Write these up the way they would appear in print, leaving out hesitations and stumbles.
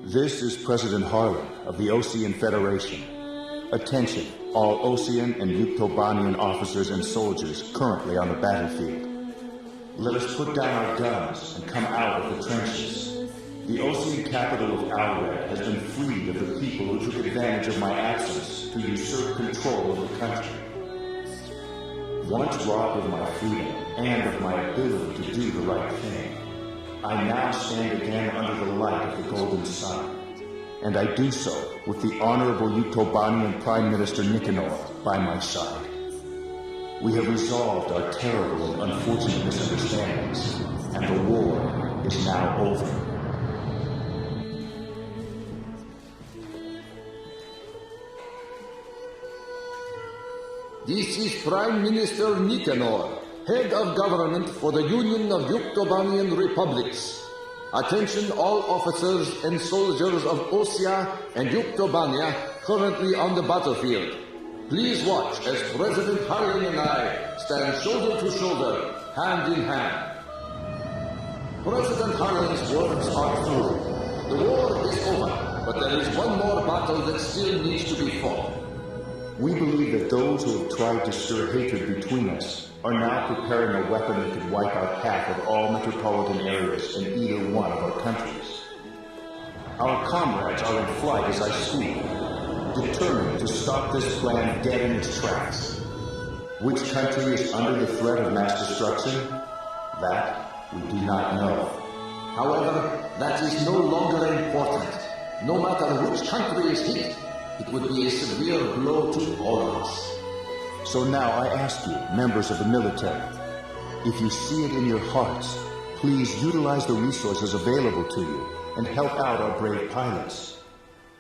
This is President Harlan of the Osean Federation. Attention, all Osean and Yuktobanian officers and soldiers currently on the battlefield. Let us put down our guns and come out of the trenches. The Osean capital of Alred has been freed of the people who took advantage of my absence to usurp control of the country. Once robbed of my freedom and of my ability to do the right thing, I now stand again under the light of the golden sun. And I do so with the Honorable Yuktobanian Prime Minister Nicanor by my side. We have resolved our terrible and unfortunate misunderstandings, and the war is now over. This is Prime Minister Nicanor, Head of Government for the Union of Yuktobanian Republics. Attention all officers and soldiers of Osea and Yuktobania currently on the battlefield. Please watch as President Harlan and I stand shoulder to shoulder, hand in hand. President Harlan's words are true. The war is over, but there is one more battle that still needs to be fought. We believe that those who have tried to stir hatred between us are now preparing a weapon that could wipe our path of all metropolitan areas in either one of our countries. Our comrades are in flight as I speak, determined to stop this plan dead in its tracks. Which country is under the threat of mass destruction? That we do not know. However, that is no longer important. No matter which country is hit, it would be a severe blow to all of us. So now I ask you, members of the military, if you see it in your hearts, please utilize the resources available to you and help out our brave pilots.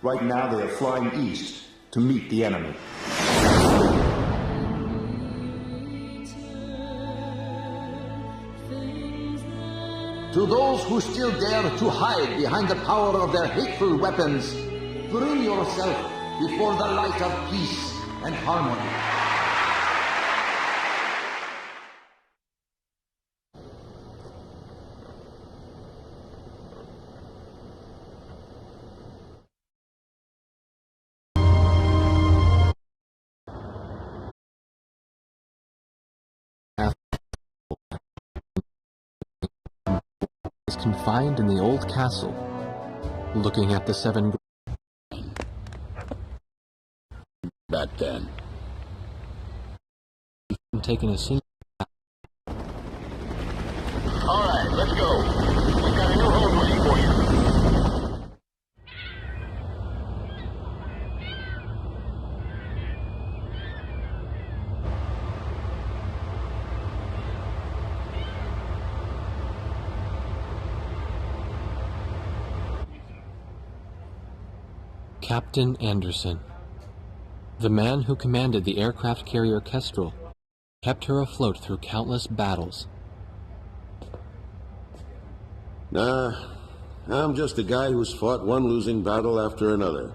Right now they are flying east to meet the enemy. To those who still dare to hide behind the power of their hateful weapons, bring yourself before the light of peace and harmony. Is confined in the old castle, looking at the seven. Back then, Taken a single. all right, let's go. We've got a new home waiting for you. Captain Anderson, the man who commanded the aircraft carrier Kestrel, kept her afloat through countless battles. Nah, I'm just a guy who's fought one losing battle after another.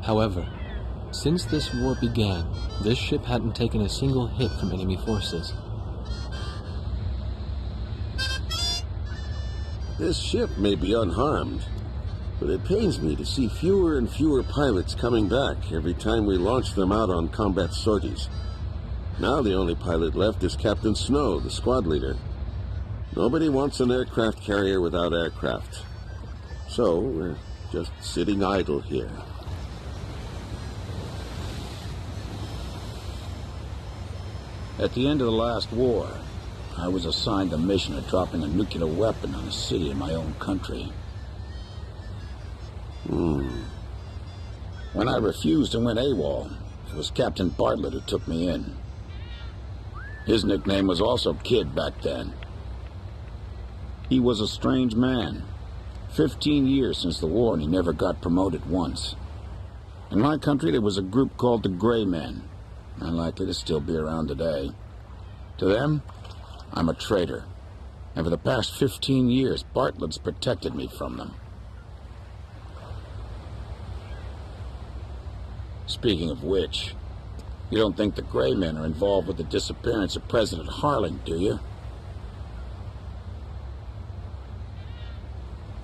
However, since this war began, this ship hadn't taken a single hit from enemy forces. This ship may be unharmed, but it pains me to see fewer and fewer pilots coming back every time we launch them out on combat sorties. Now the only pilot left is Captain Snow, the squad leader. Nobody wants an aircraft carrier without aircraft. So we're just sitting idle here. At the end of the last war, I was assigned the mission of dropping a nuclear weapon on a city in my own country. When I refused and went AWOL, it was Captain Bartlett who took me in. His nickname was also Kid back then. He was a strange man. 15 years since the war and he never got promoted once. In my country there was a group called the Gray Men, unlikely to still be around today. To them, I'm a traitor, and for the past 15 years, Bartlett's protected me from them. Speaking of which, You don't think the Gray Men are involved with the disappearance of President Harling, do you?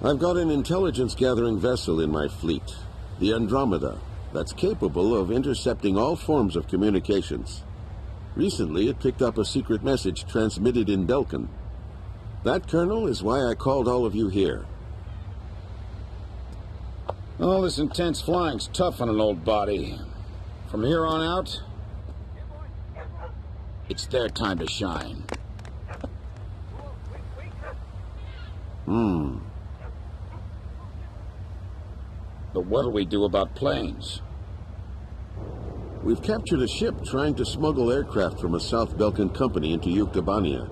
I've got an intelligence-gathering vessel in my fleet, the Andromeda, that's capable of intercepting all forms of communications. Recently, it picked up a secret message transmitted in Belkin. That, Colonel, is why I called all of you here. All this intense flying's tough on an old body. From here on out, it's their time to shine. But what'll we do about planes? We've captured a ship trying to smuggle aircraft from a South Belkin company into Yuktobania.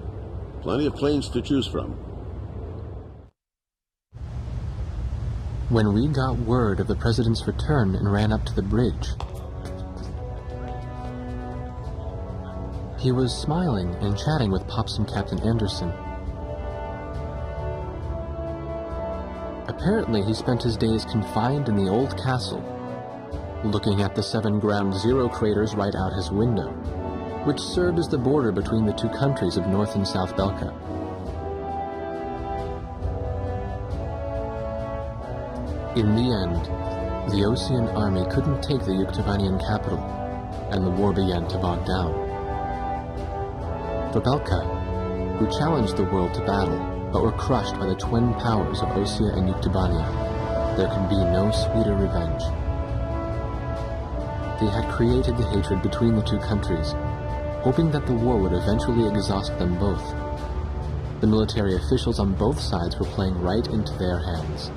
Plenty of planes to choose from. When we got word of the president's return and ran up to the bridge, he was smiling and chatting with Pops and Captain Anderson. Apparently, he spent his days confined in the old castle, looking at the 7 Ground Zero craters right out his window, which served as the border between the two countries of North and South Belka. In the end, the Osean army couldn't take the Yuktobanian capital, and the war began to bog down. For Belka, who challenged the world to battle, but were crushed by the twin powers of Osea and Yuktobania, there could be no sweeter revenge. They had created the hatred between the two countries, hoping that the war would eventually exhaust them both. The military officials on both sides were playing right into their hands.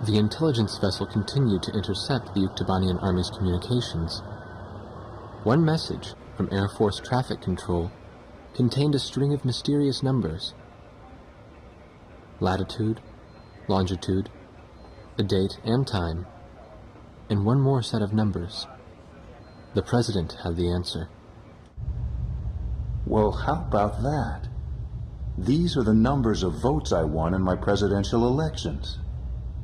The intelligence vessel continued to intercept the Yuktobanian army's communications. One message from Air Force Traffic Control contained a string of mysterious numbers. Latitude, longitude, a date and time, and one more set of numbers. The president had the answer. Well, how about that? These are the numbers of votes I won in my presidential elections.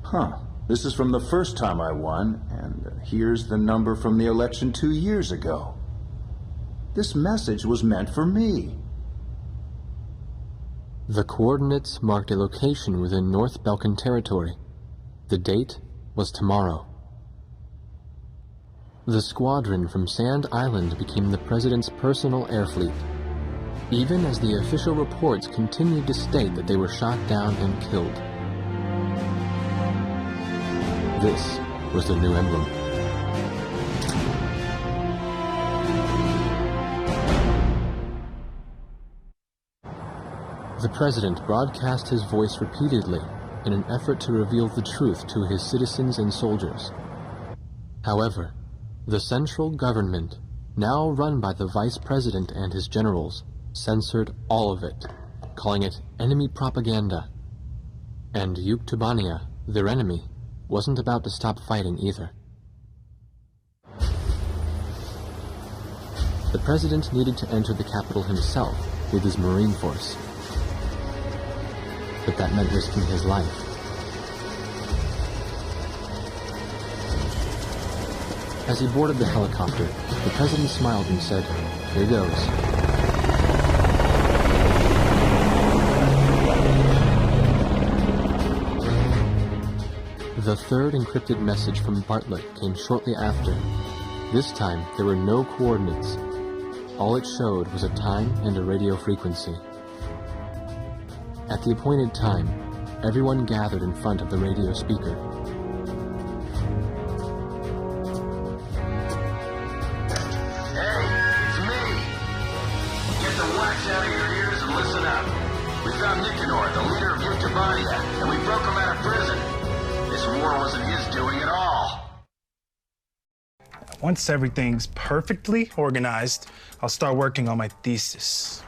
Huh, this is from the first time I won, and here's the number from the election 2 years ago. This message was meant for me. The coordinates marked a location within North Belkan territory. The date was tomorrow. The squadron from Sand Island became the president's personal air fleet, even as the official reports continued to state that they were shot down and killed. This was the new emblem. The president broadcast his voice repeatedly in an effort to reveal the truth to his citizens and soldiers. However, the central government, now run by the vice president and his generals, censored all of it, calling it enemy propaganda. And Yuktobania, their enemy, wasn't about to stop fighting either. The president needed to enter the capital himself with his Marine force, but that meant risking his life. As he boarded the helicopter, the president smiled and said, "Here goes." The third encrypted message from Bartlett came shortly after. This time, there were no coordinates. All it showed was a time and a radio frequency. At the appointed time, everyone gathered in front of the radio speaker. Hey, it's me! Get the wax out of your ears and listen up. We found Nicanor, the leader of Yuktobania, and we broke him out of prison. This war wasn't his doing at all. Once everything's perfectly organized, I'll start working on my thesis.